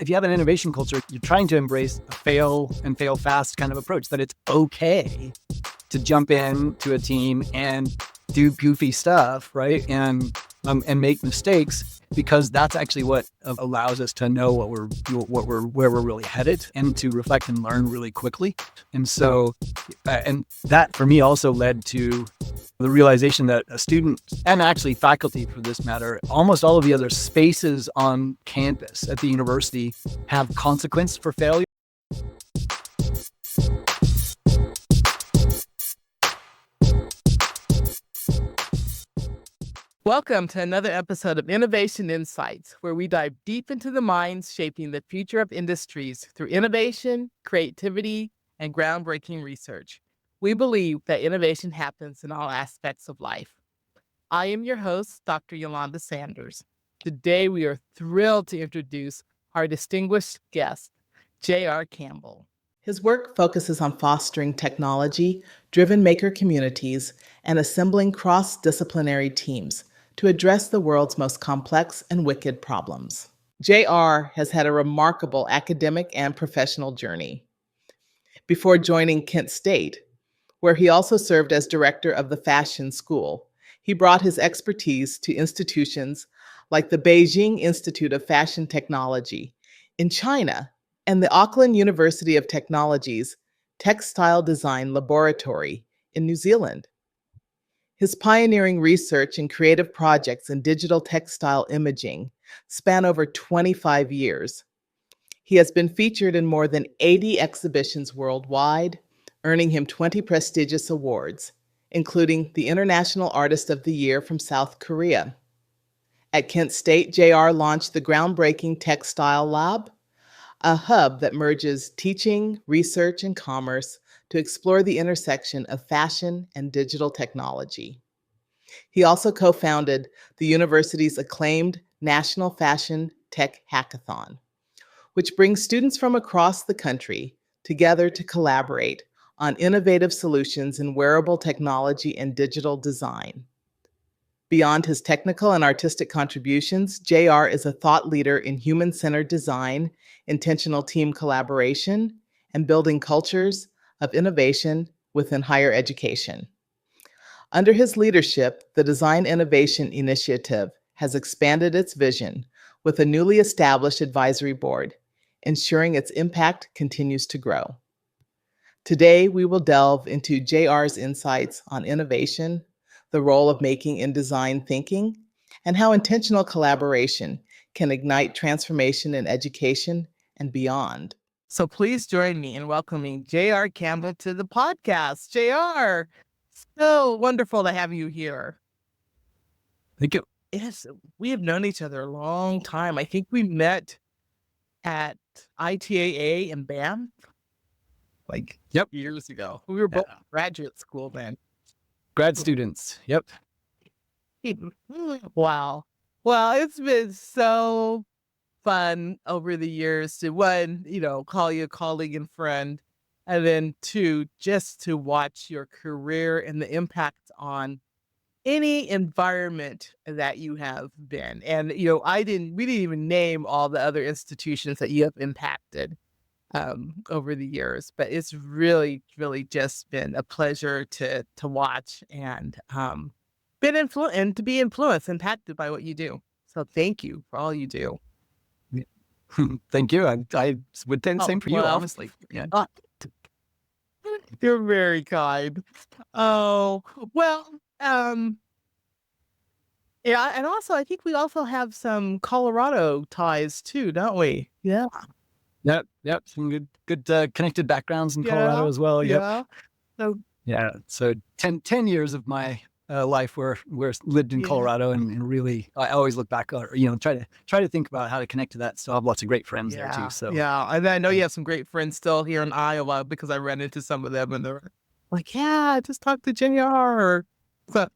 if you have an innovation culture, you're trying to embrace a fail and fail fast kind of approach, that it's okay to jump in to a team and do goofy stuff, right? And make mistakes, because that's actually what allows us to know where we're really headed, and to reflect and learn really quickly. And so, and that for me also led to the realization that a student, and actually faculty for this matter, almost all of the other spaces on campus at the university have consequence for failure. Welcome to another episode of Innovation Insights, where we dive deep into the minds shaping the future of industries through innovation, creativity, and groundbreaking research. We believe that innovation happens in all aspects of life. I am your host, Dr. Eulanda Sanders. Today, we are thrilled to introduce our distinguished guest, J.R. Campbell. His work focuses on fostering technology-driven maker communities and assembling cross-disciplinary teams to address the world's most complex and wicked problems. J.R. has had a remarkable academic and professional journey. Before joining Kent State, where he also served as director of the fashion school, he brought his expertise to institutions like the Beijing Institute of Fashion Technology in China and the Auckland University of Technology's Textile Design Laboratory in New Zealand. His pioneering research and creative projects in digital textile imaging span over 25 years. He has been featured in more than 80 exhibitions worldwide, earning him 20 prestigious awards, including the International Artist of the Year from South Korea. At Kent State, JR launched the groundbreaking TechStyle Lab, a hub that merges teaching, research, and commerce to explore the intersection of fashion and digital technology. He also co-founded the university's acclaimed National Fashion Tech Hackathon, which brings students from across the country together to collaborate on innovative solutions in wearable technology and digital design. Beyond his technical and artistic contributions, JR is a thought leader in human-centered design, intentional team collaboration, and building cultures of innovation within higher education. Under his leadership, the Design Innovation Initiative has expanded its vision with a newly established advisory board, ensuring its impact continues to grow. Today, we will delve into JR's insights on innovation, the role of making in design thinking, and how intentional collaboration can ignite transformation in education and beyond. So please join me in welcoming J.R. Campbell to the podcast. J.R., so wonderful to have you here. Thank you. Yes, we have known each other a long time. I think we met at ITAA in Banff, years ago. We were both graduate school then. Grad students. Yep. Wow. Well, it's been so fun over the years to, one, call you a colleague and friend, and then two, just to watch your career and the impact on any environment that you have been. And, we didn't even name all the other institutions that you have impacted over the years, but it's really, really just been a pleasure to watch and and to be influenced, impacted by what you do. So thank you for all you do. Thank you. I would say the same for you, honestly. Yeah. You're very kind. Oh, well, yeah, and also I think we also have some Colorado ties too, don't we? Yeah. Yep. Some good connected backgrounds in Colorado as well. Yep. Yeah. So 10 years of my life were lived in Colorado, and really, I always look back, try to think about how to connect to that. Still have lots of great friends there too. So yeah, and I know you have some great friends still here in Iowa, because I ran into some of them and they're like, "Yeah, just talk to JR." So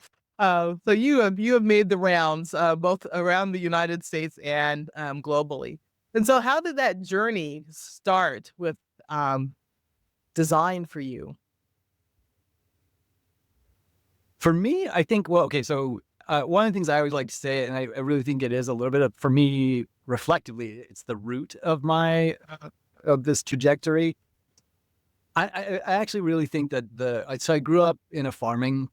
you have made the rounds both around the United States and globally. And so, how did that journey start with design for you? For me, I think, so one of the things I always like to say, and I really think it is a little bit of, for me, reflectively, it's the root of of this trajectory. I actually really think that so I grew up in a farming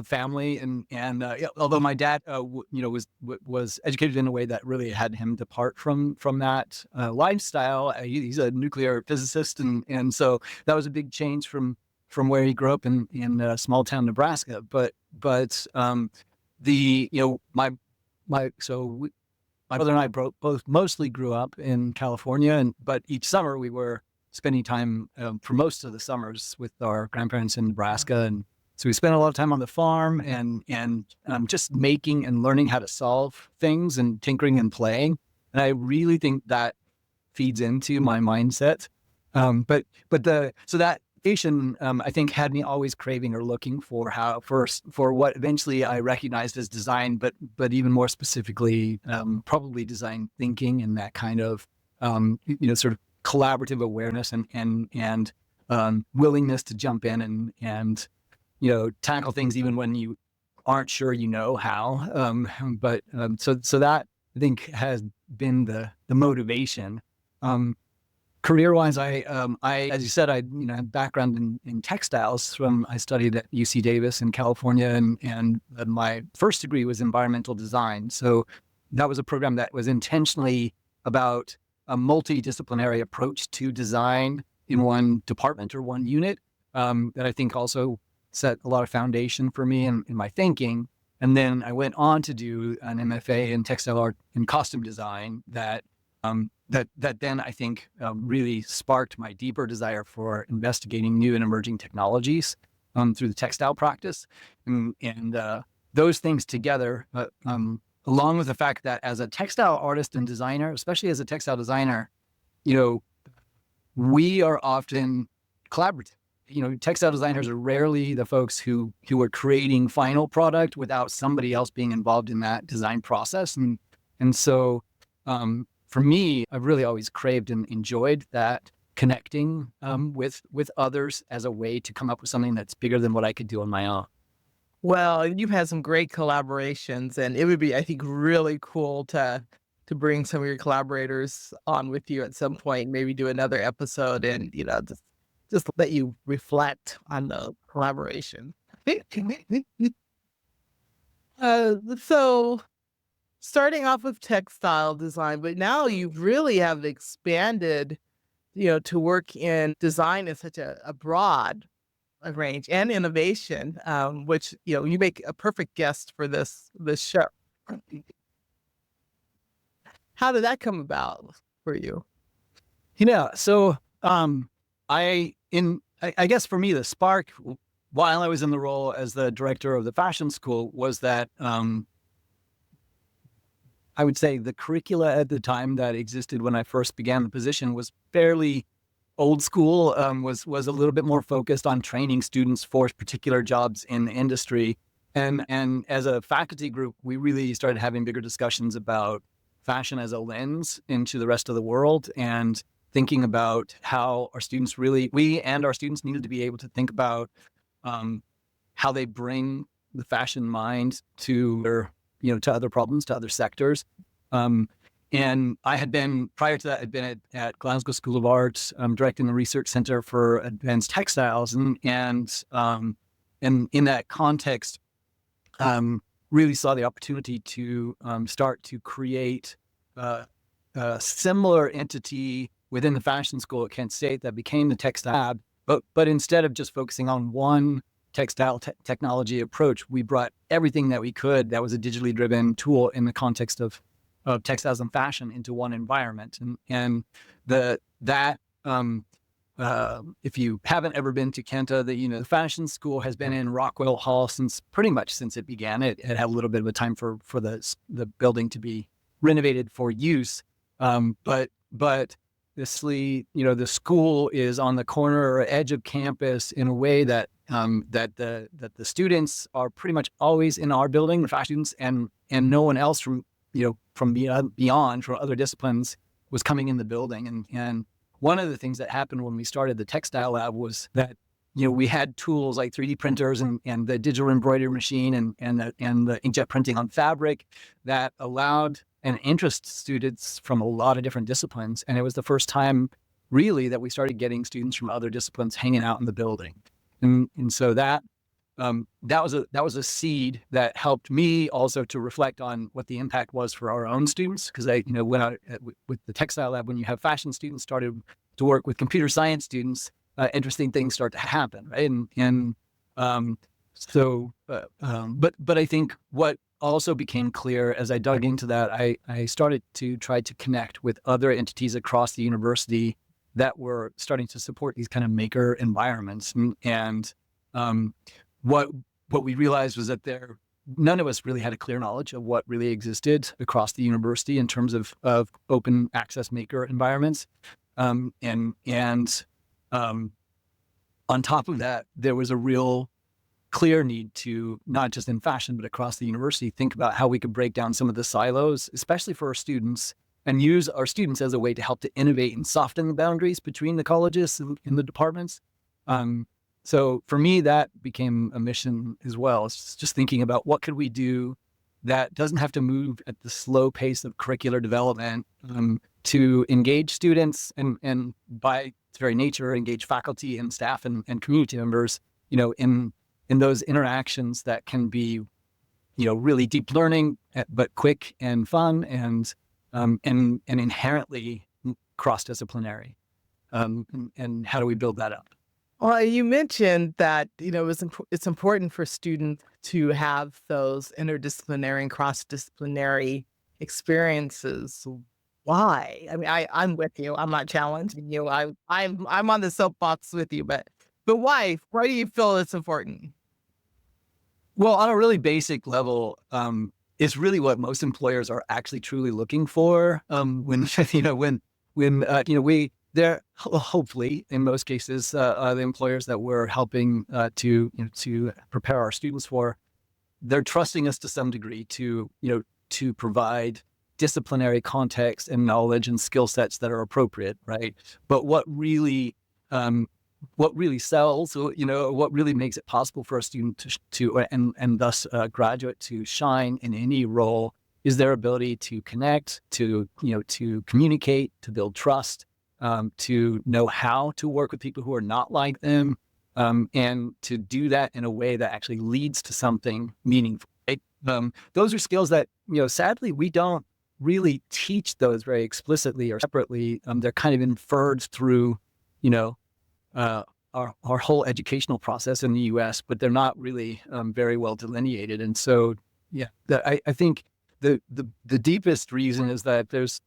family, and yeah, although my dad, was educated in a way that really had him depart from that lifestyle. He's a nuclear physicist, and so that was a big change from where he grew up in small town Nebraska. But the you know my so we, my brother and I both mostly grew up in California, but each summer we were spending time for most of the summers with our grandparents in Nebraska. And so we spent a lot of time on the farm and just making and learning how to solve things and tinkering and playing. And I really think that feeds into my mindset. So that education, I think, had me always craving or looking for for what eventually I recognized as design, but even more specifically, probably design thinking and that kind of sort of collaborative awareness and willingness to jump in and tackle things even when you aren't sure how. So that I think has been the motivation. Career-wise, I as you said, I have background in textiles. I studied at UC Davis in California, and my first degree was environmental design. So that was a program that was intentionally about a multidisciplinary approach to design in one department or one unit, that I think also set a lot of foundation for me in my thinking. And then I went on to do an MFA in textile art and costume design that then I think really sparked my deeper desire for investigating new and emerging technologies through the textile practice. And those things together, along with the fact that as a textile artist and designer, especially as a textile designer, we are often collaborative. Textile designers are rarely the folks who are creating final product without somebody else being involved in that design process. And so for me, I've really always craved and enjoyed that connecting with others as a way to come up with something that's bigger than what I could do on my own. Well, you've had some great collaborations, and it would be, I think, really cool to bring some of your collaborators on with you at some point, maybe do another episode and, just let you reflect on the collaboration. So starting off with textile design, but now you really have expanded, to work in design in such a broad range and innovation, which, you make a perfect guest for this show. How did that come about for you? So I guess for me, the spark while I was in the role as the director of the fashion school was that I would say the curricula at the time that existed when I first began the position was fairly old school, was a little bit more focused on training students for particular jobs in the industry. And as a faculty group, we really started having bigger discussions about fashion as a lens into the rest of the world, and thinking about how our students we and our students needed to be able to think about how they bring the fashion mind to their, to other problems, to other sectors. And I had been, prior to that, I'd been at Glasgow School of Art, directing the Research Center for Advanced Textiles. And in that context, really saw the opportunity to start to create a similar entity within the fashion school at Kent State that became the TechStyle Lab. But instead of just focusing on one textile technology approach, we brought everything that we could that was a digitally driven tool in the context of textiles and fashion into one environment. And if you haven't ever been to Kenta, the fashion school has been in Rockwell Hall pretty much since it began. It had a little bit of a time for the building to be renovated for use. But the school is on the corner or edge of campus in a way that the students are pretty much always in our building, the fashion students, and no one else from beyond, from other disciplines, was coming in the building. And one of the things that happened when we started the TechStyle Lab was that we had tools like 3D printers and the digital embroidery machine and the inkjet printing on fabric that allowed and interest students from a lot of different disciplines. And it was the first time really that we started getting students from other disciplines hanging out in the building. And so that was a seed that helped me also to reflect on what the impact was for our own students. Because with the TechStyle Lab, when you have fashion students started to work with computer science students, interesting things start to happen, right? But I think what also became clear as I dug into that, I started to try to connect with other entities across the university that were starting to support these kind of maker environments. And what we realized was that none of us really had a clear knowledge of what really existed across the university in terms of open access maker environments. On top of that, there was a real clear need to, not just in fashion, but across the university, think about how we could break down some of the silos, especially for our students, and use our students as a way to help to innovate and soften the boundaries between the colleges and the departments. So for me, that became a mission as well. It's just thinking about what could we do that doesn't have to move at the slow pace of curricular development, to engage students and by its very nature, engage faculty and staff and community members, in those interactions that can be, really deep learning, but quick and fun and inherently cross-disciplinary. And how do we build that up? Well, you mentioned that, it's important for students to have those interdisciplinary and cross-disciplinary experiences. Why? I mean, I'm with you. I'm not challenging you. I'm on the soapbox with you, but why? Why do you feel it's important? Well, on a really basic level, it's really what most employers are actually truly looking for. They're hopefully in most cases, the employers that we're helping to prepare our students for, they're trusting us to some degree to provide disciplinary context and knowledge and skill sets that are appropriate, right? But what really sells, what really makes it possible for a student and thus a graduate to shine in any role is their ability to connect, to communicate, to build trust, to know how to work with people who are not like them, and to do that in a way that actually leads to something meaningful. Right? Those are skills that, sadly, we don't really teach those very explicitly or separately. They're kind of inferred through, our whole educational process in the U.S., but they're not really very well delineated. And so, I think the deepest reason is that it's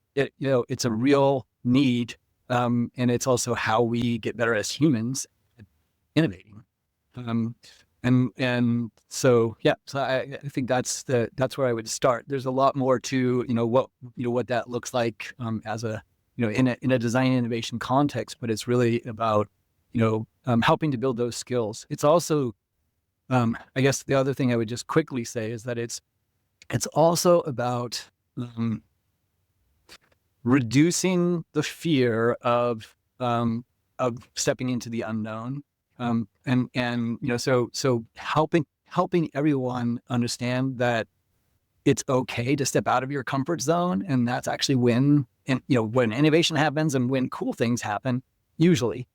a real need. And it's also how we get better as humans at innovating. So I think that's where I would start. There's a lot more to, what that looks like, as a, in a design innovation context, but it's really about, helping to build those skills. It's also, I guess the other thing I would just quickly say is that it's also about, reducing the fear of stepping into the unknown, so helping everyone understand that it's okay to step out of your comfort zone, and that's actually when innovation happens and when cool things happen usually.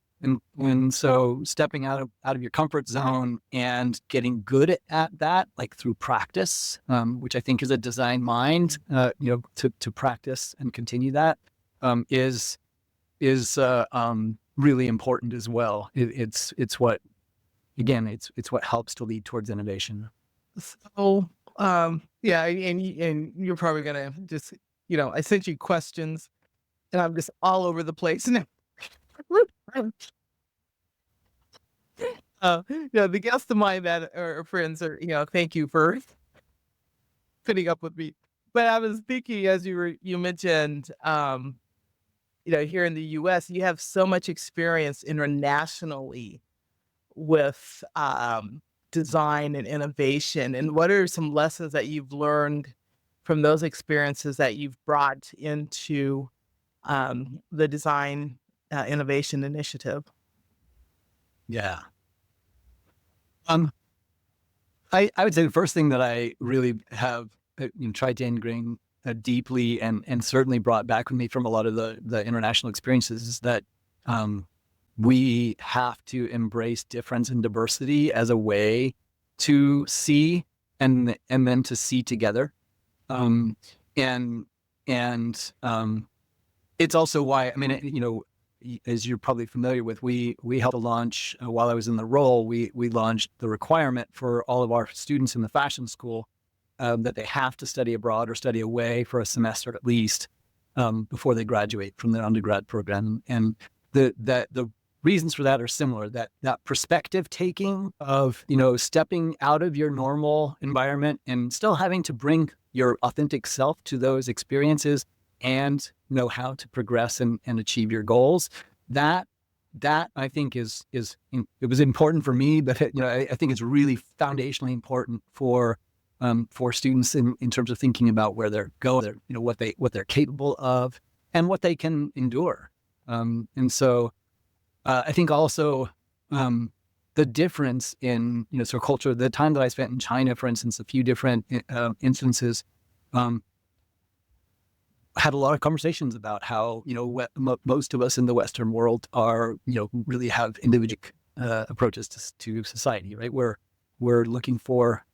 And so stepping out of your comfort zone and getting good at that, like through practice, which I think is a design mind, to practice and continue that, is really important as well. It's what helps to lead towards innovation. So, yeah, and you're probably gonna just, I sent you questions, and I'm just all over the place now. The guests of mine that are friends are, thank you for putting up with me. But I was thinking as you mentioned, here in the US, you have so much experience internationally with design and innovation. And what are some lessons that you've learned from those experiences that you've brought into the design innovation initiative? Yeah. Um, I would say the first thing that I really have tried to ingrain deeply and certainly brought back with me from a lot of the international experiences is that we have to embrace difference and diversity as a way to see and then to see together. Um, and and it's also why, I mean, as you're probably familiar with, we helped to launch while I was in the role, we launched the requirement for all of our students in the fashion school that they have to study abroad or study away for a semester at least before they graduate from their undergrad program. And the reasons for that are similar. That perspective taking of stepping out of your normal environment and still having to bring your authentic self to those experiences and know how to progress and achieve your goals. That I think it was important for me, but I think it's really foundationally important for students in terms of thinking about where they're going, what they're capable of, and what they can endure. And so I think also the difference in sort of culture. The time that I spent in China, for instance, a few different instances. Had a lot of conversations about how most of us in the Western world are really have individual approaches to society, right? We're looking for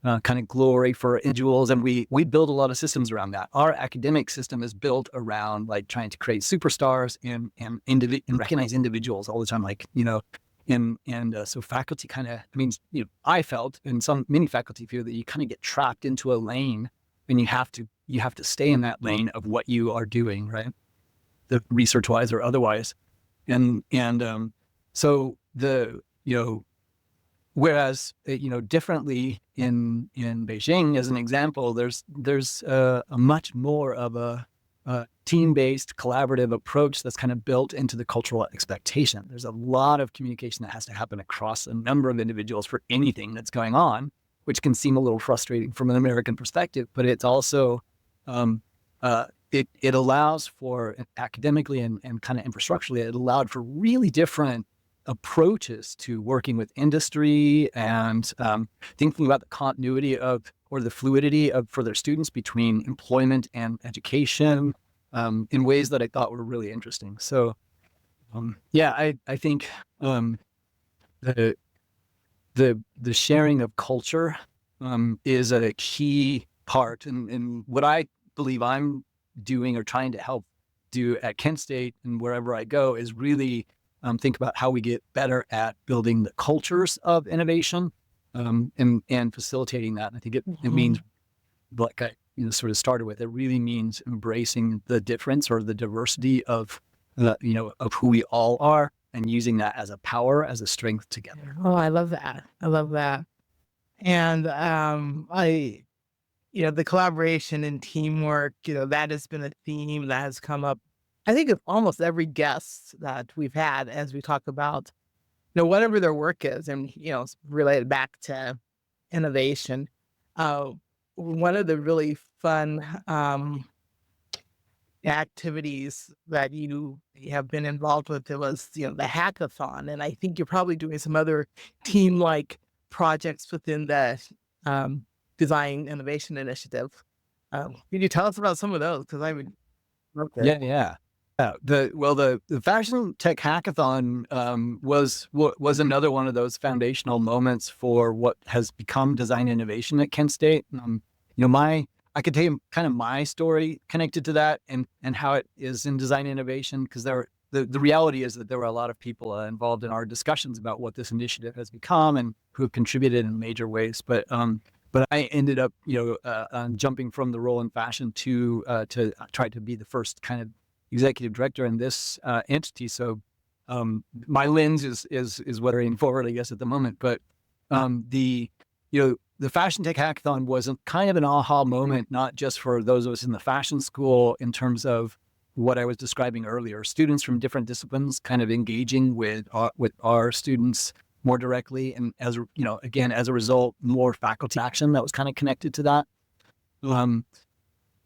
kind of glory for individuals, and we build a lot of systems around that. Our academic system is built around like trying to create superstars and recognize individuals all the time, so faculty kind of, I felt, and many faculty feel, that you kind of get trapped into a lane, and you have to stay in that lane of what you are doing, right? The research wise or otherwise. And so whereas, differently in Beijing, as an example, there's a much more of a team-based collaborative approach that's kind of built into the cultural expectation. There's a lot of communication that has to happen across a number of individuals for anything that's going on, which can seem a little frustrating from an American perspective, but it's also, it allows for, academically and kind of infrastructurally, it allowed for really different approaches to working with industry and thinking about the continuity or the fluidity for their students between employment and education in ways that I thought were really interesting. So I think the sharing of culture is a key part, and what I believe I'm doing or trying to help do at Kent State and wherever I go is really think about how we get better at building the cultures of innovation and facilitating that. And I think it means, like I sort of started with, it really means embracing the difference or the diversity of who we all are, and using that as a power, as a strength together. Oh, I love that. I love that. And the collaboration and teamwork, that has been a theme that has come up, I think, of almost every guest that we've had as we talk about, whatever their work is, and, it's related back to innovation. One of the really fun activities that you have been involved with, it was, the hackathon. And I think you're probably doing some other team-like projects within the Design Innovation Initiative. Can you tell us about some of those? Because I would love to. Yeah. The Fashion Tech Hackathon was another one of those foundational moments for what has become design innovation at Kent State. I could tell you kind of my story connected to that and how it is in design innovation, because the reality is that there were a lot of people involved in our discussions about what this initiative has become and who have contributed in major ways. But I ended up jumping from the role in fashion to try to be the first kind of executive director in this entity. So my lens is what I'm forward, I guess, at the moment. But the Fashion Tech Hackathon was kind of an aha moment, not just for those of us in the fashion school, in terms of what I was describing earlier, students from different disciplines kind of engaging with our students more directly, and as a result, more faculty action that was kind of connected to that.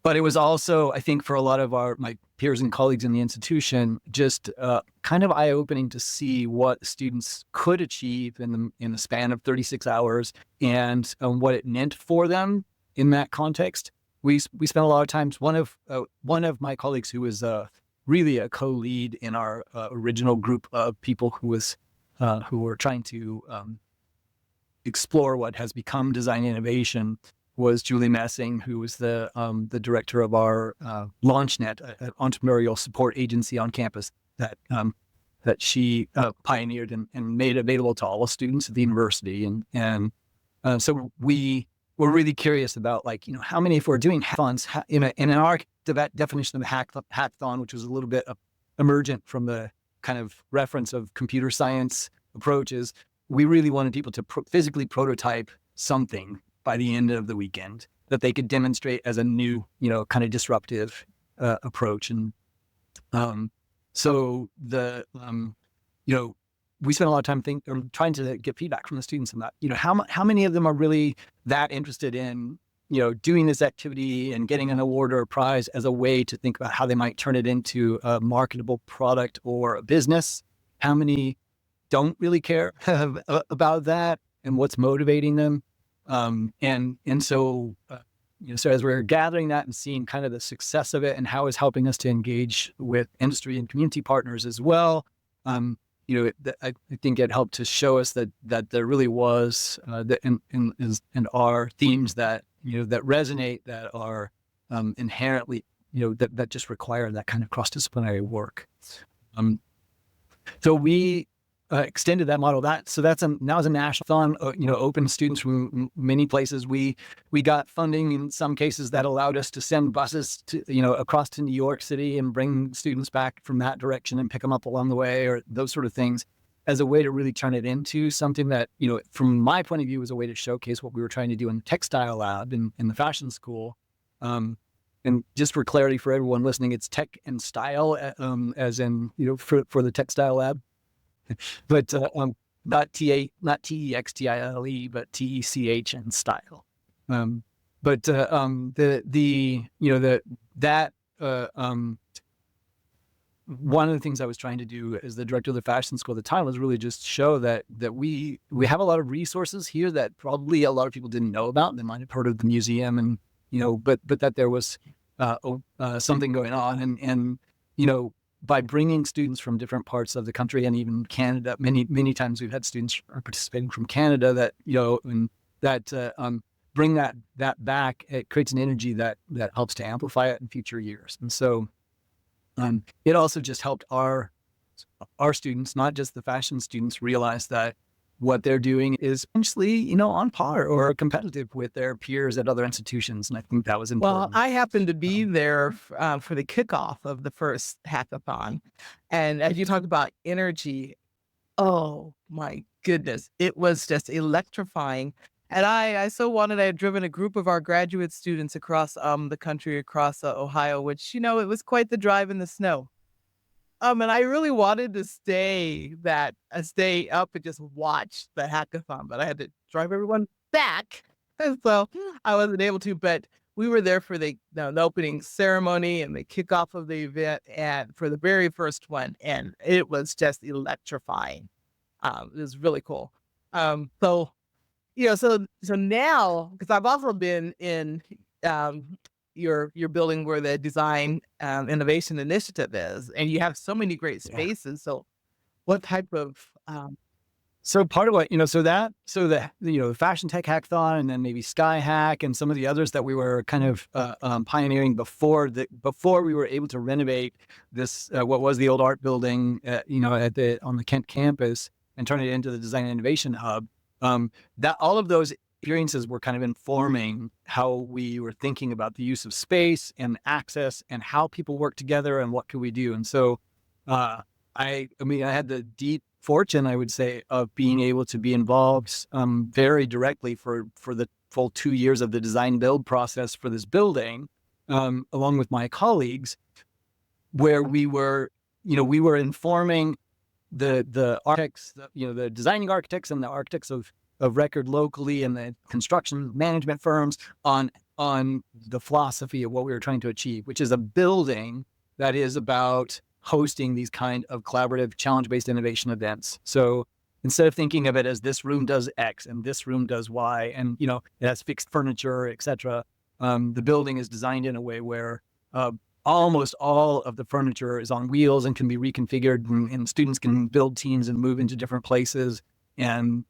But it was also, I think, for a lot of my peers and colleagues in the institution, just kind of eye-opening to see what students could achieve in the span of 36 hours and what it meant for them in that context. We spent a lot of times. One of my colleagues who was really a co-lead in our original group of people who were trying to explore what has become design innovation was Julie Messing, who was the director of our LaunchNet, an entrepreneurial support agency on campus that she pioneered and made available to all students at the university. And so we were really curious about, like, how many, if we're doing hackathons, in our definition of hackathon, which was a little bit emergent from the kind of reference of computer science approaches, we really wanted people to physically prototype something by the end of the weekend that they could demonstrate as a new, kind of disruptive approach. And so we spent a lot of time trying to get feedback from the students on that. How many of them are really that interested in, doing this activity and getting an award or a prize as a way to think about how they might turn it into a marketable product or a business? How many don't really care about that and what's motivating them? So as we're gathering that and seeing kind of the success of it and how it's helping us to engage with industry and community partners as well, I think it helped to show us that there really was and are themes that that resonate, that are inherently that just require that kind of cross-disciplinary work. So we extended that model. That's now as a national fund, open students from many places. We got funding in some cases that allowed us to send buses to across to New York City and bring students back from that direction and pick them up along the way, or those sort of things, as a way to really turn it into something that from my point of view was a way to showcase what we were trying to do in the TechStyle Lab in the fashion school. And just for clarity for everyone listening, it's tech and style, as in for the TechStyle Lab. But not TEXTILE, but TECH and style. One of the things I was trying to do as the director of the fashion school at the time was really just show that we have a lot of resources here that probably a lot of people didn't know about. They might have heard of the museum and but that there was something going on, and by bringing students from different parts of the country and even Canada, many times we've had students participating from Canada that and that bring that back. It creates an energy that helps to amplify it in future years. And so it also just helped our students, not just the fashion students, realize that what they're doing is essentially on par or competitive with their peers at other institutions. And I think that was important. Well, I happened to be there for the kickoff of the first hackathon. And as you talked about energy, oh my goodness, it was just electrifying. And I so wanted, I had driven a group of our graduate students across the country, across Ohio, which, it was quite the drive in the snow. And I really wanted to stay up and just watch the hackathon, but I had to drive everyone back. And so I wasn't able to, but we were there for the opening ceremony and the kickoff of the event, and for the very first one, and it was just electrifying. It was really cool. So now, because I've also been in your building where the design innovation initiative is, and you have so many great spaces. So what type of so part of what the Fashion Tech Hackathon, and then maybe Sky Hack and some of the others that we were kind of pioneering before we were able to renovate this what was the old art building on the Kent campus and turn it into the Design and Innovation Hub. That all of those experiences were kind of informing how we were thinking about the use of space and access and how people work together and what could we do. And so I had the deep fortune, I would say, of being able to be involved very directly for the full 2 years of the design build process for this building, along with my colleagues, where we were informing the architects, the designing architects and the architects of record locally, and the construction management firms on on the philosophy of what we were trying to achieve, which is a building that is about hosting these kind of collaborative challenge-based innovation events. So instead of thinking of it as this room does X and this room does Y, and it has fixed furniture, etc., the building is designed in a way where almost all of the furniture is on wheels and can be reconfigured, and students can build teams and move into different places. And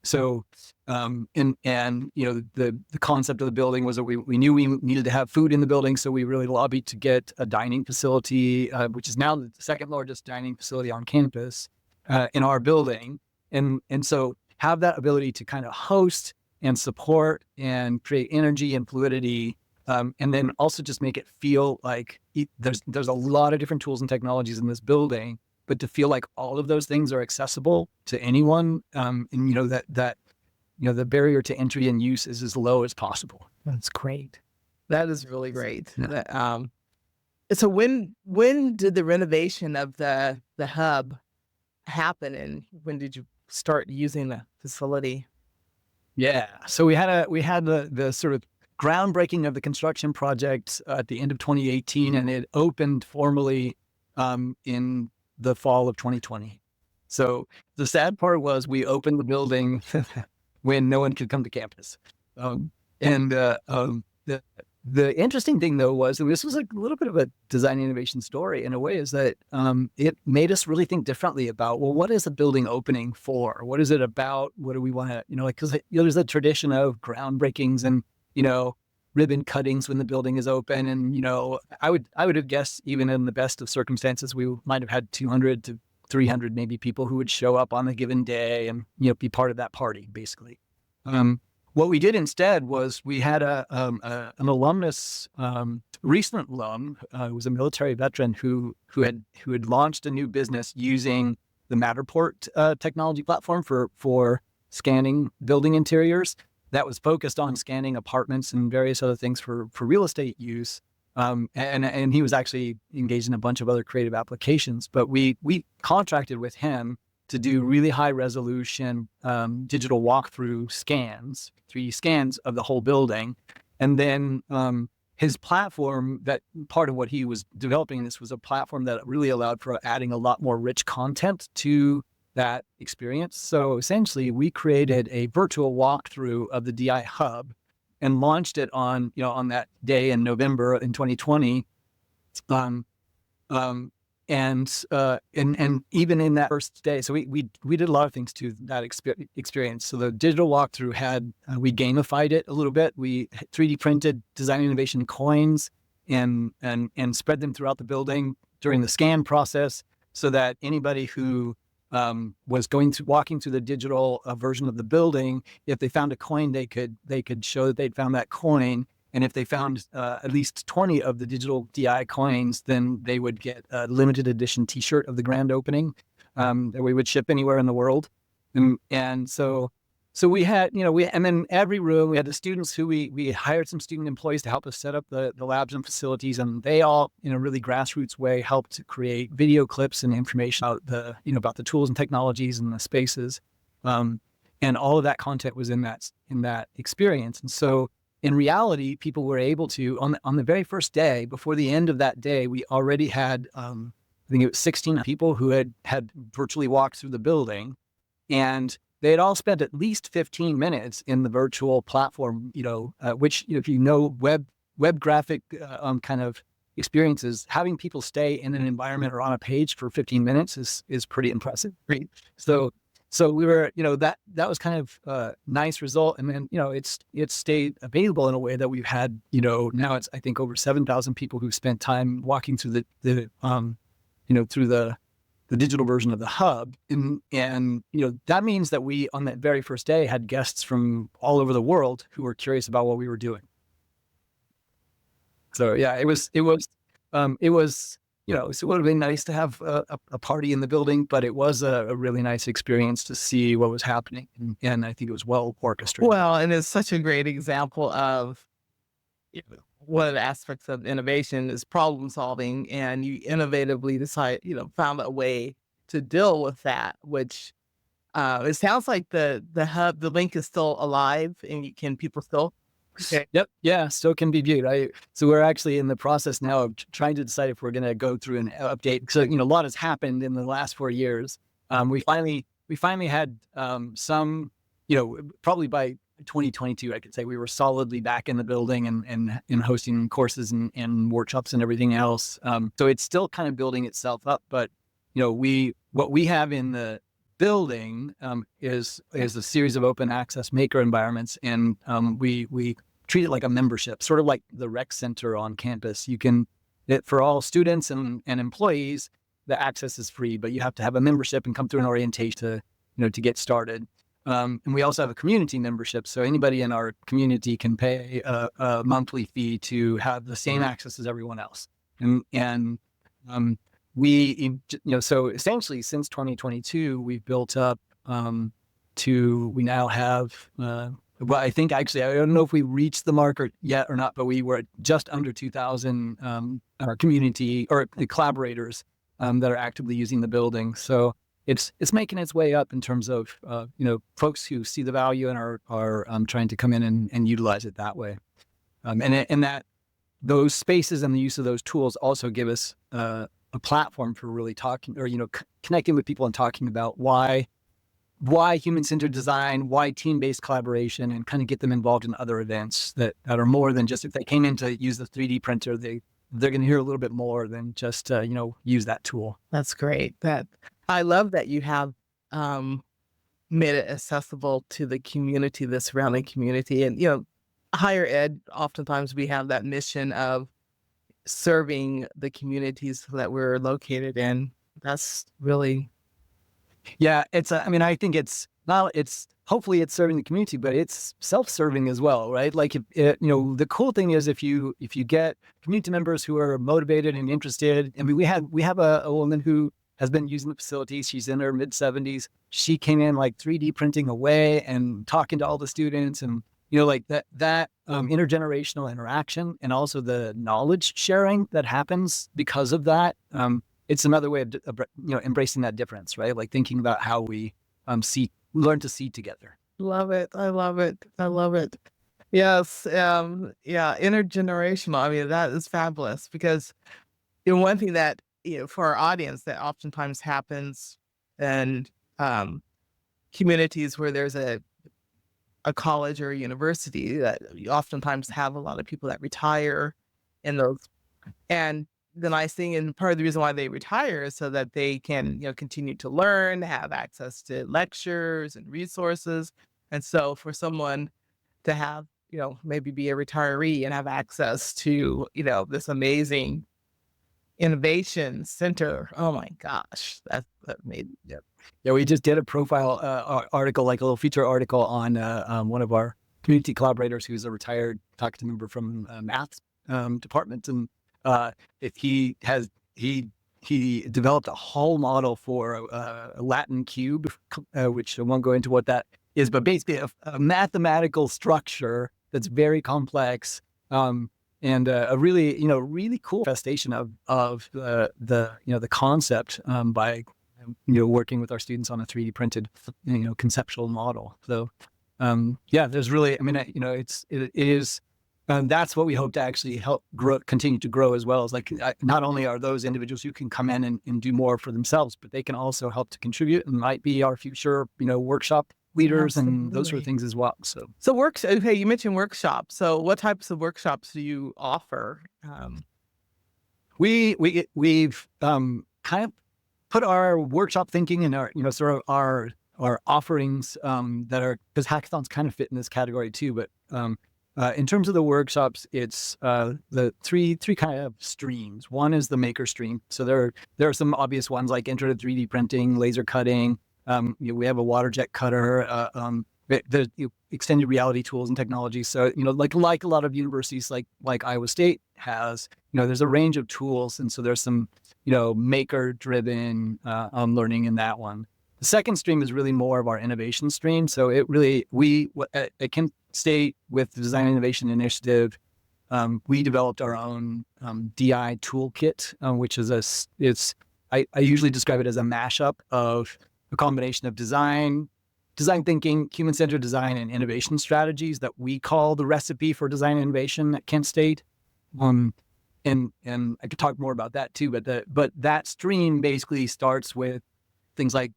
so the concept of the building was that we knew we needed to have food in the building, so we really lobbied to get a dining facility, which is now the second largest dining facility on campus in our building, and so have that ability to kind of host and support and create energy and fluidity, and then also just make it feel like there's a lot of different tools and technologies in this building, but to feel like all of those things are accessible to anyone, and that the barrier to entry and use is as low as possible. That's great. That is really great. Yeah. So when did the renovation of the hub happen, and when did you start using the facility? Yeah, so we had the sort of groundbreaking of the construction project at the end of 2018, and it opened formally in the fall of 2020. So the sad part was we opened the building when no one could come to campus. The interesting thing, though, was, and this was a little bit of a design innovation story in a way, is that it made us really think differently about, well, what is a building opening for? What is it about? What do we want to, because there's a tradition of groundbreakings and, ribbon cuttings when the building is open. And, I would have guessed even in the best of circumstances, we might have had 200 to 300 maybe people who would show up on a given day and, be part of that party, basically. What we did instead was we had an alumnus, recent alum, who was a military veteran who had launched a new business using the Matterport technology platform for scanning building interiors. That was focused on scanning apartments and various other things for real estate use. And he was actually engaged in a bunch of other creative applications. But we contracted with him to do really high resolution digital walkthrough scans, 3D scans of the whole building. And then his platform, that part of what he was developing, this was a platform that really allowed for adding a lot more rich content to that experience. So essentially, we created a virtual walkthrough of the DI Hub and launched it on that day in November in 2020. And even in that first day, so we did a lot of things to that experience. So the digital walkthrough we gamified it a little bit. We 3D printed design innovation coins and spread them throughout the building during the scan process, so that anybody who was walking through the digital version of the building, if they found a coin, they could show that they'd found that coin. And if they found at least 20 of the digital DI coins, then they would get a limited edition T-shirt of the grand opening that we would ship anywhere in the world. And so we had, and then every room, we had the students who we hired some student employees to help us set up the labs and facilities. And they all, in a really grassroots way, helped to create video clips and information about the tools and technologies and the spaces. And all of that content was in that experience. And so in reality, people were able to, on the very first day, before the end of that day, we already had, I think it was 16 people who had virtually walked through the building, and they had all spent at least 15 minutes in the virtual platform, which, if web graphic kind of experiences, having people stay in an environment or on a page for 15 minutes is pretty impressive. Right. So we were, that was kind of a nice result. And then, it's stayed available in a way that we've had, now it's, I think, over 7,000 people who've spent time walking through through the digital version of the hub. And that means that we, on that very first day, had guests from all over the world who were curious about what we were doing. So yeah, it was it would have been nice to have a party in the building, but it was a really nice experience to see what was happening. And I think it was well orchestrated. Well, and it's such a great example of one of the aspects of innovation is problem solving, and you innovatively found a way to deal with that, which it sounds like the hub, the link is still alive, and can people still Okay. Yep. Yeah. Still can be viewed. So we're actually in the process now of trying to decide if we're going to go through an update. So, a lot has happened in the last 4 years. We finally had some, probably by 2022, I could say we were solidly back in the building and hosting courses and workshops and everything else. So it's still kind of building itself up, but what we have in the building is a series of open access maker environments, and we treat it like a membership, sort of like the rec center on campus. For all students and employees, the access is free, but you have to have a membership and come through an orientation to get started. And we also have a community membership, so anybody in our community can pay a monthly fee to have the same access as everyone else. And so essentially since 2022, we've built up we now have, well, I think actually, I don't know if we reached the mark yet or not, but we were just under 2,000 our community or the collaborators that are actively using the building. So it's making its way up in terms of folks who see the value and are trying to come in and utilize it that way. And that those spaces and the use of those tools also give us a platform for really talking or connecting with people and talking about why human-centered design, why team-based collaboration, and kind of get them involved in other events that are more than just, if they came in to use the 3D printer, they're going to hear a little bit more than just use that tool. That's great. I love that you have made it accessible to the community, the surrounding community. And higher ed, oftentimes we have that mission of serving the communities that we're located in. That's really... Yeah, I think hopefully it's serving the community, but it's self-serving as well, right? Like, the cool thing is if you get community members who are motivated and interested. I mean, we have a woman who has been using the facilities. She's in her mid-70s. She came in like 3D printing away and talking to all the students, and like that intergenerational interaction, and also the knowledge sharing that happens because of that. It's another way of embracing that difference, right? Like thinking about how we learn to see together. Love it. I love it. I love it. Yes. Yeah. Intergenerational. I mean, that is fabulous, because one thing that, for our audience, that oftentimes happens in communities where there's a college or a university, that you oftentimes have a lot of people that retire in those. And the nice thing, and part of the reason why they retire, is so that they can, continue to learn, have access to lectures and resources. And so for someone to have, maybe be a retiree and have access to, this amazing innovation center. Oh my gosh, that made... Yeah, we just did a profile article, like a little feature article on one of our community collaborators who's a retired faculty member from math department, and he developed a whole model for a Latin cube, which I won't go into what that is, but basically a mathematical structure that's very complex, and a really cool manifestation of the concept by working with our students on a 3D printed conceptual model. So there's really, it is. That's what we hope to actually help continue to grow, as well as, like, not only are those individuals who can come in and do more for themselves, but they can also help to contribute and might be our future, workshop leaders. Absolutely. And those sort of ththings as well. So okay, you mentioned workshops. So what types of workshops do you offer? We've kind of put our workshop thinking and our sort of our offerings that are, because hackathons kind of fit in this category too, but in terms of the workshops, it's the three kind of streams. One is the maker stream. So there are some obvious ones like intro to 3D printing, laser cutting. We have a water jet cutter, the extended reality tools and technology. So like a lot of universities, like Iowa State has, there's a range of tools, and so there's some maker driven learning in that one. The second stream is really more of our innovation stream. So it can State, with the Design Innovation Initiative, we developed our own DI toolkit, which is I usually describe it as a mashup of a combination of design, design thinking, human-centered design, and innovation strategies that we call the recipe for design innovation at Kent State. And I could talk more about that too, but that stream basically starts with things like,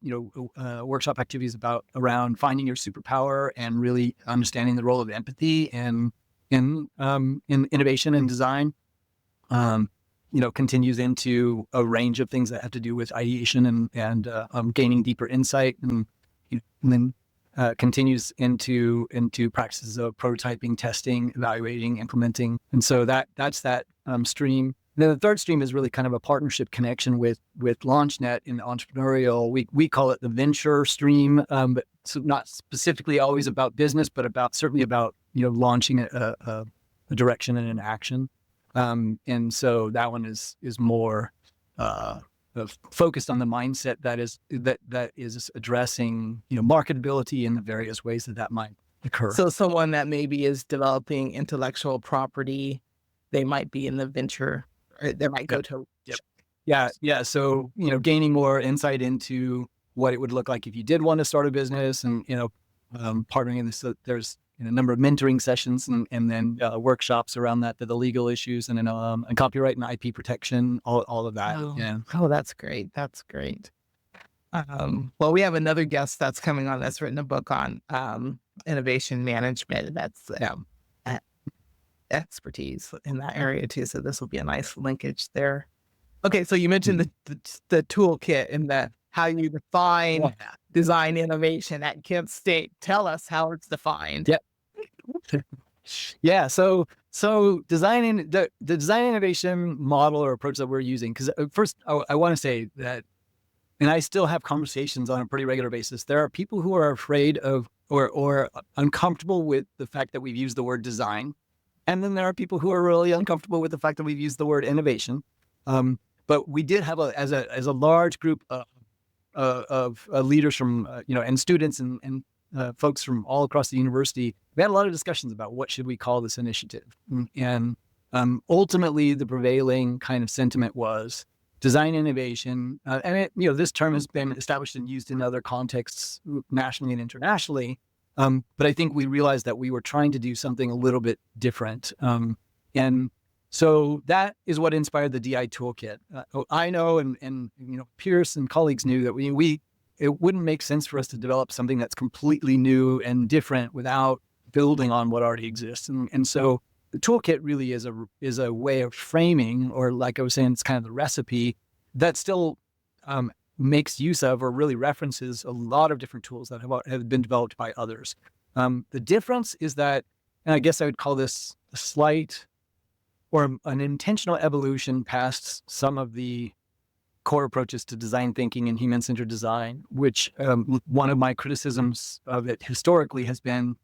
workshop activities around finding your superpower and really understanding the role of empathy in innovation and design. Continues into a range of things that have to do with ideation and gaining deeper insight, and then continues into practices of prototyping, testing, evaluating, implementing. And so that's that stream. And then the third stream is really kind of a partnership connection with LaunchNet in entrepreneurial. We call it the venture stream, but so not specifically always about business, but certainly about launching a direction and an action. And so that one is more focused on the mindset that is addressing marketability in the various ways that might occur. So someone that maybe is developing intellectual property, they might be in the venture, or they might go to. Yep. Yeah. So gaining more insight into what it would look like if you did want to start a business, and partnering in this. There's a number of mentoring sessions and then workshops around the legal issues and copyright and IP protection, all of that. Oh. Yeah. Oh, that's great. That's great. Well, we have another guest that's coming on that's written a book on innovation management. That's expertise in that area too. So this will be a nice linkage there. Okay, so you mentioned the toolkit and how you define design innovation at Kent State. Tell us how it's defined. Yep. Yeah. So the design innovation model or approach that we're using, because first I want to say that, and I still have conversations on a pretty regular basis. There are people who are afraid of or uncomfortable with the fact that we've used the word design. And then there are people who are really uncomfortable with the fact that we've used the word innovation. But we did have as a large group of leaders from, and students and folks from all across the university, we had a lot of discussions about what should we call this initiative. And ultimately, the prevailing kind of sentiment was design innovation. And this term has been established and used in other contexts nationally and internationally. But I think we realized that we were trying to do something a little bit different. And so that is what inspired the DI toolkit. I know, and Pierce and colleagues knew that it wouldn't make sense for us to develop something that's completely new and different without building on what already exists. And so the toolkit really is a way of framing, or like I was saying, it's kind of the recipe that still makes use of or really references a lot of different tools that have been developed by others. The difference is that, and I guess I would call this a slight or an intentional evolution past some of the core approaches to design thinking and human-centered design, which one of my criticisms of it historically has been,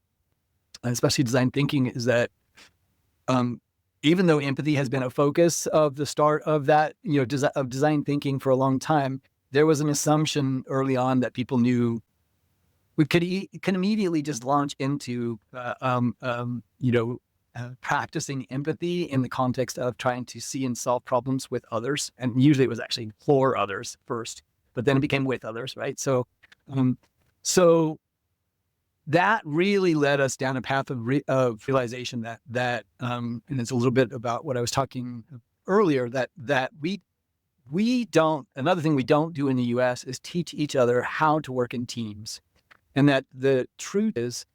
especially design thinking, is that even though empathy has been a focus of the start of that, of design thinking for a long time, there was an assumption early on that people knew we could immediately just launch into, practicing empathy in the context of trying to see and solve problems with others. And usually it was actually for others first, but then it became with others, right? So that really led us down a path of realization that and it's a little bit about what I was talking earlier, that we don't, another thing we don't do in the US is teach each other how to work in teams. And that the truth is,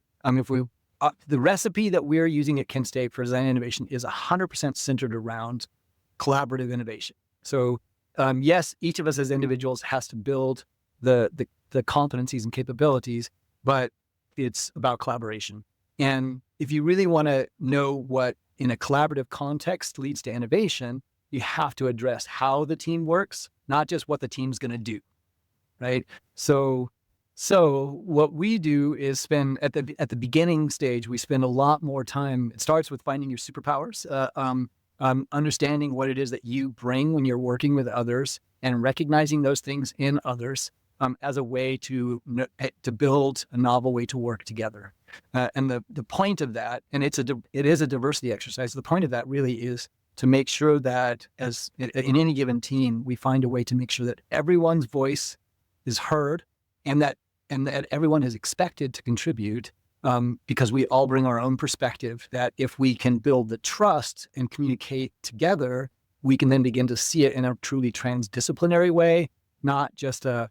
the recipe that we're using at Kent State for design innovation is 100% centered around collaborative innovation. So yes, each of us as individuals has to build the competencies and capabilities, but it's about collaboration. And if you really want to know what in a collaborative context leads to innovation, you have to address how the team works, not just what the team's going to do, right? So what we do is spend at the beginning stage, we spend a lot more time. It starts with finding your superpowers, understanding what it is that you bring when you're working with others, and recognizing those things in others as a way to build a novel way to work together. And the point of that, and it is a diversity exercise. The point of that really is to make sure that in any given team, we find a way to make sure that everyone's voice is heard, and that and that everyone is expected to contribute, because we all bring our own perspective, that if we can build the trust and communicate together, we can then begin to see it in a truly transdisciplinary way, not just a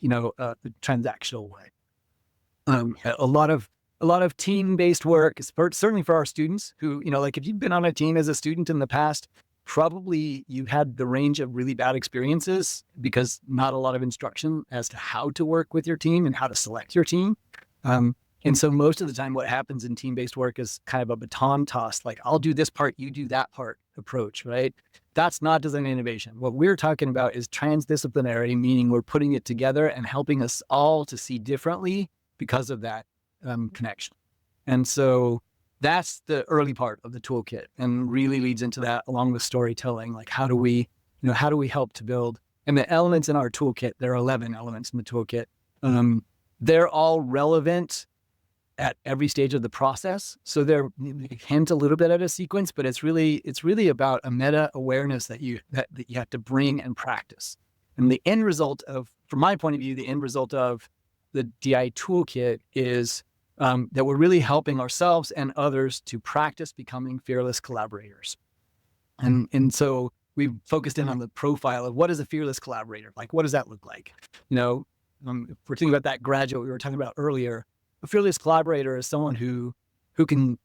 transactional way. A lot of team-based work is certainly for our students who, like if you've been on a team as a student in the past, probably you've had the range of really bad experiences because not a lot of instruction as to how to work with your team and how to select your team. And so most of the time what happens in team-based work is kind of a baton toss, like I'll do this part, you do that part approach, right? That's not design innovation. What we're talking about is transdisciplinary, meaning we're putting it together and helping us all to see differently because of that connection. And so that's the early part of the toolkit, and really leads into that along with storytelling. Like how do we help to build, and the elements in our toolkit, there are 11 elements in the toolkit. They're all relevant at every stage of the process. So they hint a little bit at a sequence, but it's really about a meta awareness that you have to bring and practice. And the end result from my point of view, the end result of the DI toolkit is that we're really helping ourselves and others to practice becoming fearless collaborators. And so we've focused in on the profile of what is a fearless collaborator? Like, what does that look like? If we're thinking about that graduate we were talking about earlier, a fearless collaborator is someone who can,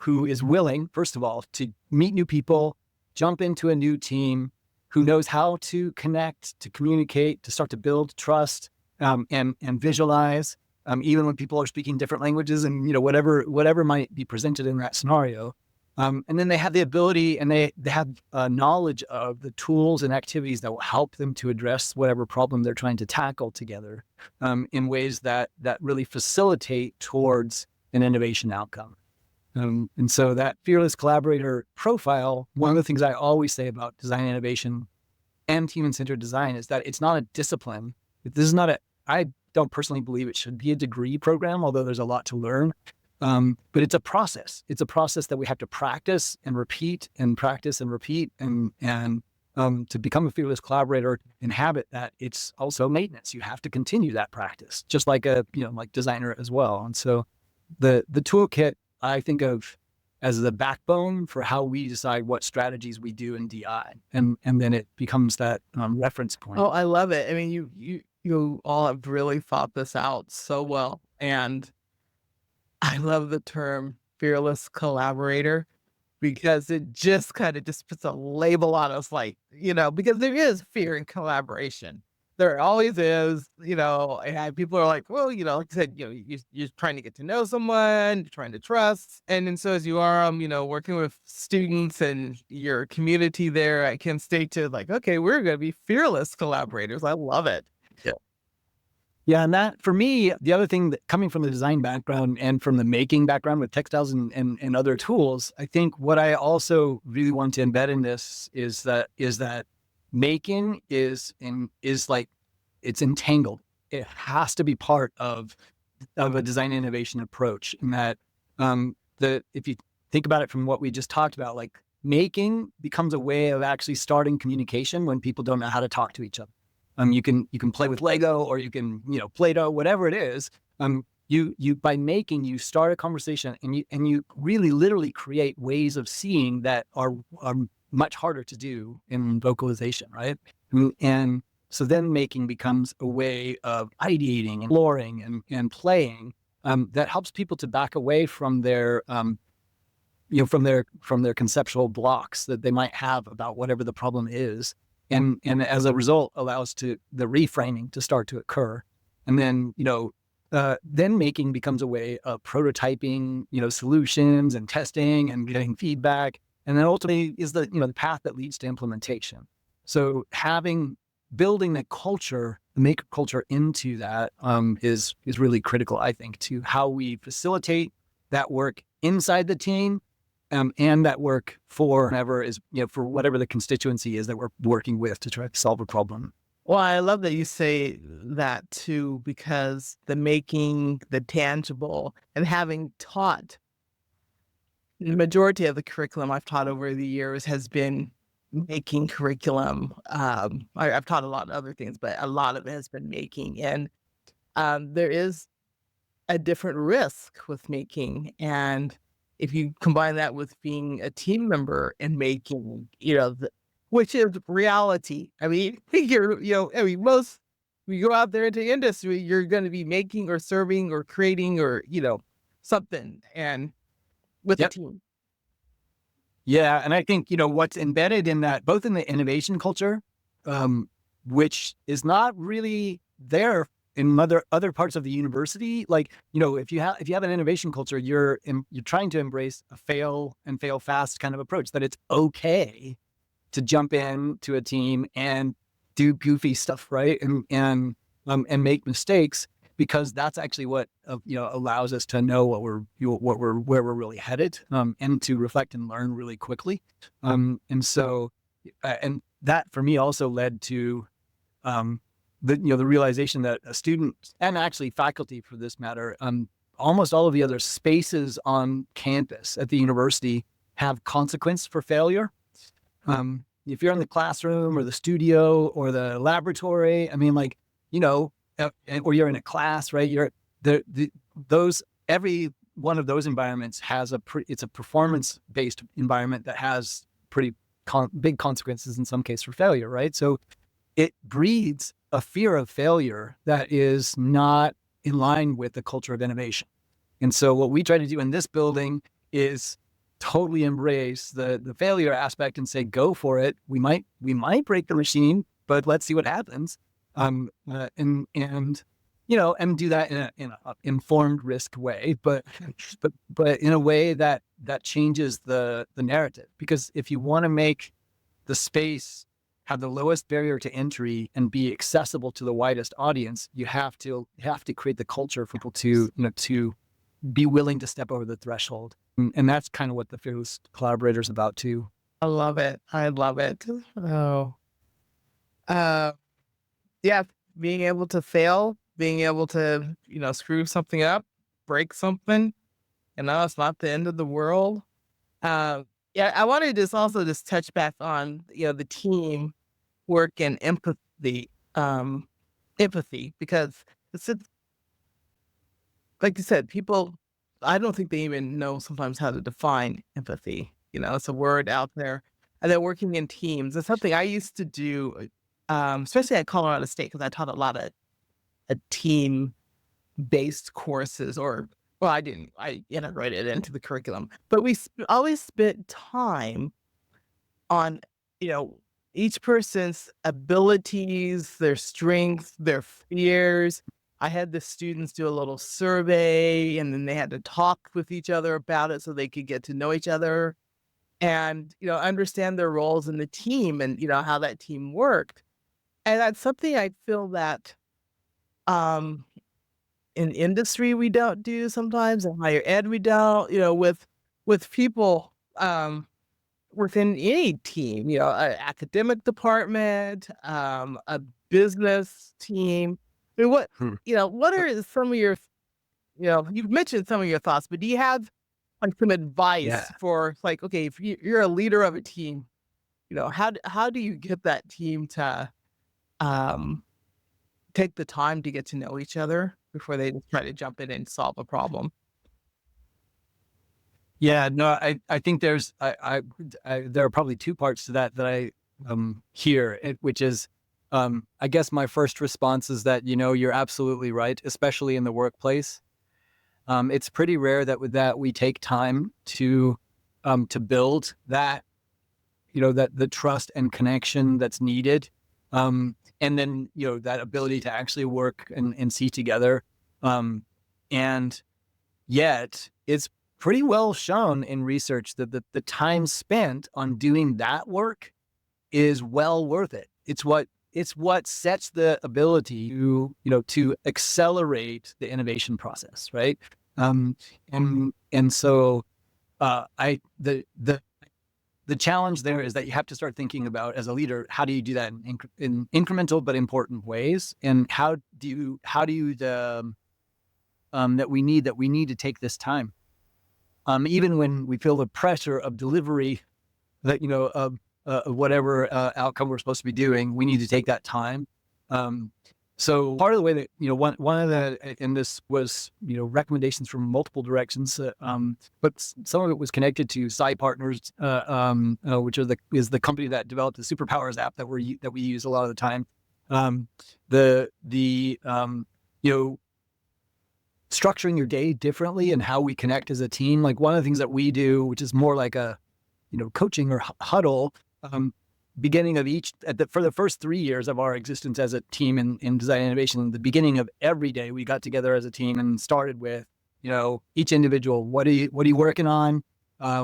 who is willing, first of all, to meet new people, jump into a new team, who knows how to connect, to communicate, to start to build trust, and visualize, even when people are speaking different languages and, whatever might be presented in that scenario. And then they have the ability and they have knowledge of the tools and activities that will help them to address whatever problem they're trying to tackle together, in ways that really facilitate towards an innovation outcome. And so that fearless collaborator profile, one of the things I always say about design innovation and human-centered design is that it's not a discipline. This is not I don't personally believe it should be a degree program, although there's a lot to learn. But it's a process. It's a process that we have to practice and repeat and practice and repeat. And to become a fearless collaborator, inhabit that, it's also maintenance. You have to continue that practice, just like like designer as well. And so the toolkit I think of as the backbone for how we decide what strategies we do in DI. And then it becomes that reference point. Oh, I love it. I mean, you all have really thought this out so well. And I love the term fearless collaborator because it just kind of just puts a label on us, like, because there is fear in collaboration. There always is, and people are like, well, like I said, you're trying to get to know someone, you're trying to trust. And then so as you are, working with students and your community there at Kent State to like, okay, we're going to be fearless collaborators. I love it. Yeah, and that, for me, the other thing that coming from the design background and from the making background with textiles and other tools, I think what I also really want to embed in this is that making is like, it's entangled. It has to be part of a design innovation approach. And that if you think about it from what we just talked about, like making becomes a way of actually starting communication when people don't know how to talk to each other. You can play with Lego, or you can, Play-Doh, whatever it is. You by making, you start a conversation, and you really literally create ways of seeing that are much harder to do in vocalization, right? And so then making becomes a way of ideating and exploring and playing, that helps people to back away from their from their conceptual blocks that they might have about whatever the problem is. And as a result allows the reframing to start to occur. And then, then making becomes a way of prototyping, solutions and testing and getting feedback. And then ultimately is the path that leads to implementation. So building the culture, the maker culture into that, is really critical, I think, to how we facilitate that work inside the team. And that work for whatever the constituency is that we're working with to try to solve a problem. Well, I love that you say that too, because the making, the tangible, and having taught, the majority of the curriculum I've taught over the years has been making curriculum. I've taught a lot of other things, but a lot of it has been making. And there is a different risk with making. And if you combine that with being a team member and making, which is reality. I mean, most, when you go out there into industry, you're going to be making or serving or creating or, something and with a Yep. team. Yeah. And I think, what's embedded in that, both in the innovation culture, which is not really there in other parts of the university. Like, if you have an innovation culture, you're trying to embrace a fail and fail fast kind of approach, that it's okay to jump in to a team and do goofy stuff, right? And make mistakes, because that's actually what allows us to know where we're really headed, and to reflect and learn really quickly. And so, and that for me also led to the realization that a student, and actually faculty for this matter, almost all of the other spaces on campus at the university have consequence for failure. If you're in the classroom or the studio or the laboratory, I mean, like, or you're in a class, right? Every one of those environments has it's a performance-based environment that has pretty big consequences in some cases for failure, right? So it breeds a fear of failure that is not in line with the culture of innovation. And so what we try to do in this building is totally embrace the failure aspect and say, go for it. We might break the machine, but let's see what happens. And do that in an informed risk way, but in a way that changes the narrative. Because if you want to make the space have the lowest barrier to entry and be accessible to the widest audience, you have to create the culture for people to be willing to step over the threshold. And that's kind of what the Fearless Collaborator is about too. I love it. I love it. Oh, yeah. Being able to fail, being able to, screw something up, break something, it's not the end of the world. Yeah, I wanted to also just touch back on, the team work and empathy, because it's like you said, people, I don't think they even know sometimes how to define empathy. It's a word out there. And then working in teams, it's something I used to do, especially at Colorado State, because I taught a lot of team-based courses, I didn't. I integrated it into the curriculum. But we always spent time on, each person's abilities, their strengths, their fears. I had the students do a little survey, and then they had to talk with each other about it so they could get to know each other and, understand their roles in the team and, how that team worked. And that's something I feel that in industry we don't do sometimes, in higher ed we don't, with people within any team, an academic department, a business team. I mean, what are some of your, you've mentioned some of your thoughts, but do you have like some advice for, like, okay, if you're a leader of a team, how do you get that team to take the time to get to know each other before they just try to jump in and solve a problem? Yeah, no, I think there are probably two parts to that I hear, which is, I guess my first response is that, you're absolutely right, especially in the workplace. It's pretty rare that we take time to build that, that the trust and connection that's needed. And then, that ability to actually work and see together. And yet it's pretty well shown in research that the time spent on doing that work is well worth it. It's what sets the ability to accelerate the innovation process, right? And so the challenge there is that you have to start thinking about, as a leader, how do you do that in incremental but important ways, and how do you that we need to take this time, even when we feel the pressure of delivery, that of whatever outcome we're supposed to be doing. We need to take that time, So part of the way that, one of the, and this was, recommendations from multiple directions, but some of it was connected to Sci Partners, which is the company that developed the Superpowers app that we use a lot of the time. Structuring your day differently and how we connect as a team. Like one of the things that we do, which is more like a, coaching or huddle, beginning of for the first 3 years of our existence as a team in design innovation, the beginning of every day, we got together as a team and started with, each individual, what are you working on?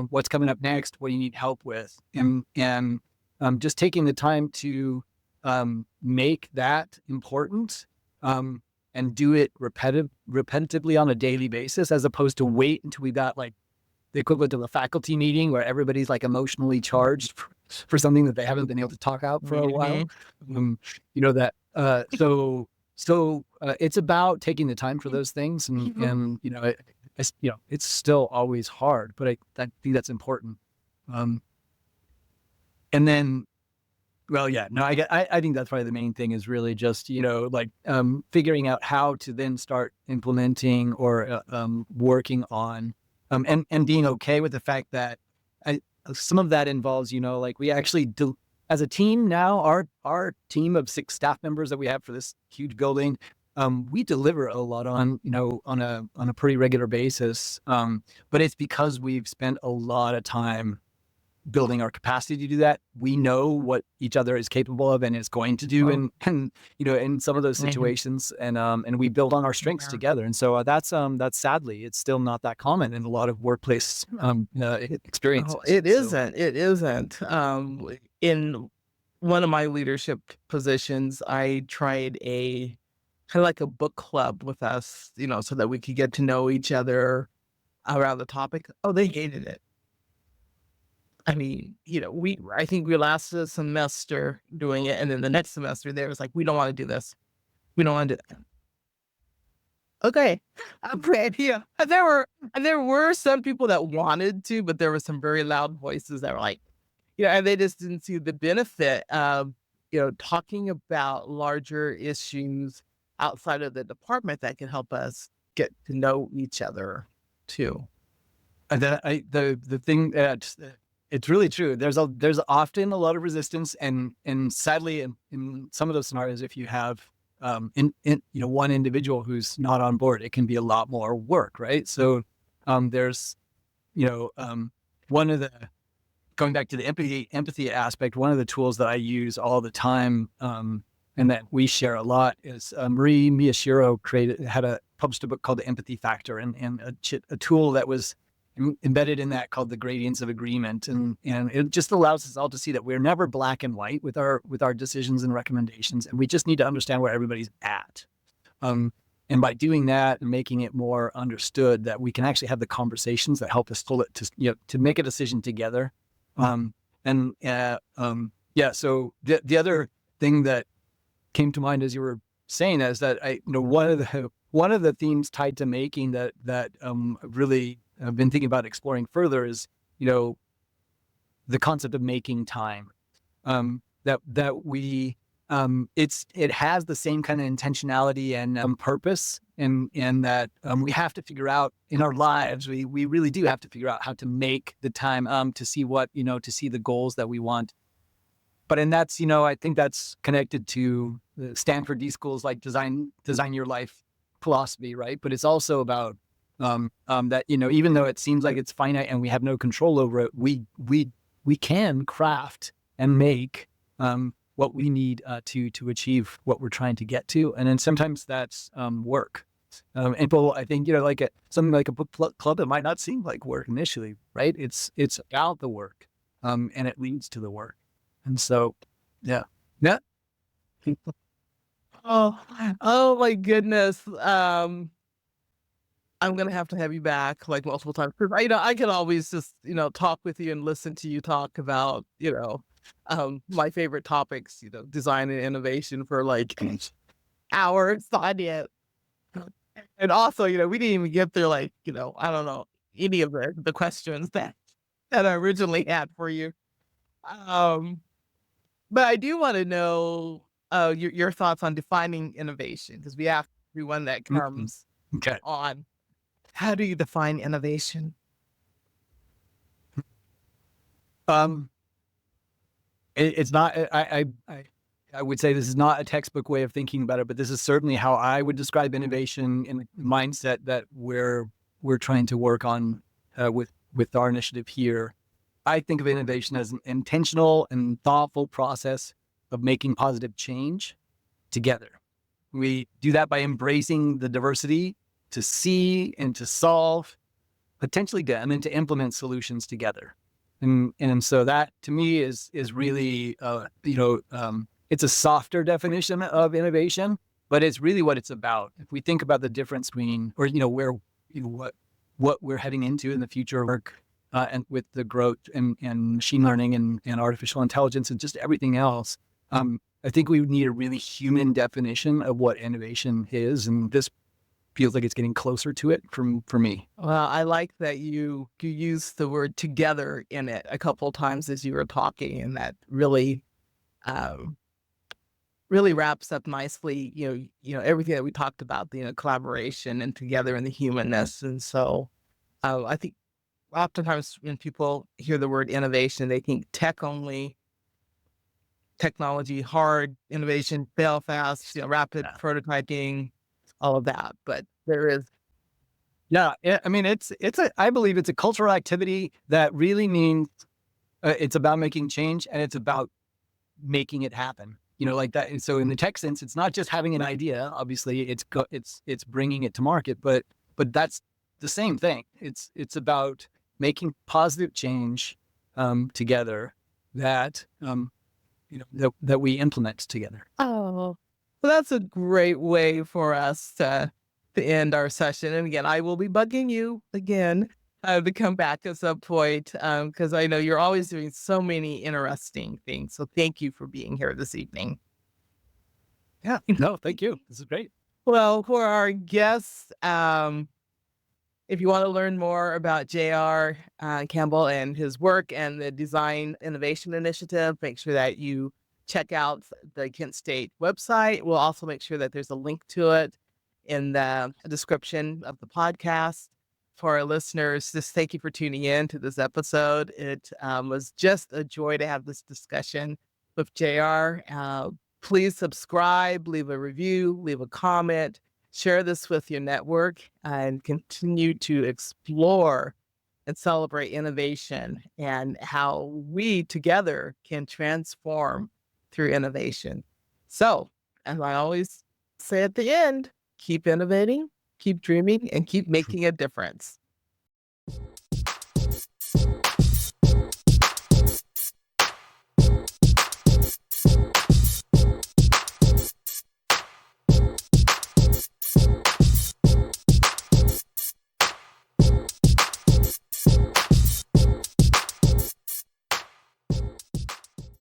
What's coming up next? What do you need help with? And just taking the time to make that important, and do it repetitively on a daily basis, as opposed to wait until we got like the equivalent of a faculty meeting where everybody's like emotionally charged for something that they haven't been able to talk out for a while. It's about taking the time for those things, and it's still always hard, but I think that's important. And then, I think that's probably the main thing, is really just, figuring out how to then start implementing or working on, and being okay with the fact that some of that involves, we actually do, as a team now, our team of 6 staff members that we have for this huge building, we deliver a lot on a pretty regular basis. But it's because we've spent a lot of time building our capacity to do that. We know what each other is capable of and is going to do, and in some of those situations, and we build on our strengths together. And so that's sadly, it's still not that common in a lot of workplace experiences. It isn't. In one of my leadership positions, I tried a kind of like a book club with us, so that we could get to know each other around the topic. Oh, they hated it. I mean, I think we lasted a semester doing it, and then the next semester there was like, we don't want to do this. We don't want to do that. Okay, I'm right here. And there were some people that wanted to, but there were some very loud voices that were like, and they just didn't see the benefit of, talking about larger issues outside of the department that can help us get to know each other too. And then the thing that, it's really true. There's often a lot of resistance, and sadly, in some of those scenarios, if you have one individual who's not on board, it can be a lot more work, right? So there's one of the, going back to the empathy aspect, one of the tools that I use all the time, and that we share a lot, is Marie Miyashiro published a book called The Empathy Factor, and a tool that was embedded in that called the gradients of agreement, and it just allows us all to see that we're never black and white with our decisions and recommendations, and we just need to understand where everybody's at. And by doing that and making it more understood, that we can actually have the conversations that help us to make a decision together. So the other thing that came to mind as you were saying is that one of the themes tied to making that really I've been thinking about exploring further is, the concept of making time. That we, it has the same kind of intentionality and purpose, and that we have to figure out in our lives, we really do have to figure out how to make the time to see to see the goals that we want. But and that's, I think that's connected to the Stanford D schools like design your life philosophy, right? But it's also about that, even though it seems like it's finite and we have no control over it, we can craft and make what we need to achieve what we're trying to get to. And then sometimes that's work. And people, I think, something like a book club, it might not seem like work initially, right? It's about the work, and it leads to the work. And so, yeah. Oh my goodness. I'm going to have you back like multiple times. I can always just, talk with you and listen to you talk about, my favorite topics, design and innovation for like hours on it. And also, we didn't even get through I don't know, any of the questions that I originally had for you. But I do want to know, your thoughts on defining innovation, because we ask everyone that Mhm. comes Okay. on, how do you define innovation? Um, it's not. I would say this is not a textbook way of thinking about it, but this is certainly how I would describe innovation in the mindset that we're trying to work on with our initiative here. I think of innovation as an intentional and thoughtful process of making positive change together. We do that by embracing the diversity to see and to solve, potentially to, and then to implement solutions together. And so that to me is really, it's a softer definition of innovation, but it's really what it's about. If we think about the difference between, or, where, what we're heading into in the future of work, and with the growth and machine learning and artificial intelligence and just everything else, I think we need a really human definition of what innovation is. And this feels like it's getting closer to it for me. Well, I like that you used the word together in it a couple of times as you were talking, and that really, um, really wraps up nicely, everything that we talked about, the collaboration and together and the humanness. And so, I think oftentimes when people hear the word innovation, they think tech only, technology, hard innovation, fail fast, rapid Yeah. prototyping, all of that. But there is, Yeah, I mean, I believe it's a cultural activity that really means it's about making change and it's about making it happen. Like that. And so in the tech sense, it's not just having an idea. Obviously, it's bringing it to market, but that's the same thing. It's about making positive change together that that we implement together. oh, well, that's a great way for us to end our session. And again, I will be bugging you again to come back at some point because I know you're always doing so many interesting things. So thank you for being here this evening. Yeah. No, thank you. This is great. Well, for our guests, if you want to learn more about JR Campbell and his work and the Design Innovation Initiative, make sure that you check out the Kent State website. We'll also make sure that there's a link to it in the description of the podcast. For our listeners, just thank you for tuning in to this episode. It was just a joy to have this discussion with JR. Please subscribe, leave a review, leave a comment. Share this with your network and continue to explore and celebrate innovation and how we together can transform through innovation. So, as I always say at the end, keep innovating, keep dreaming, and keep making a difference.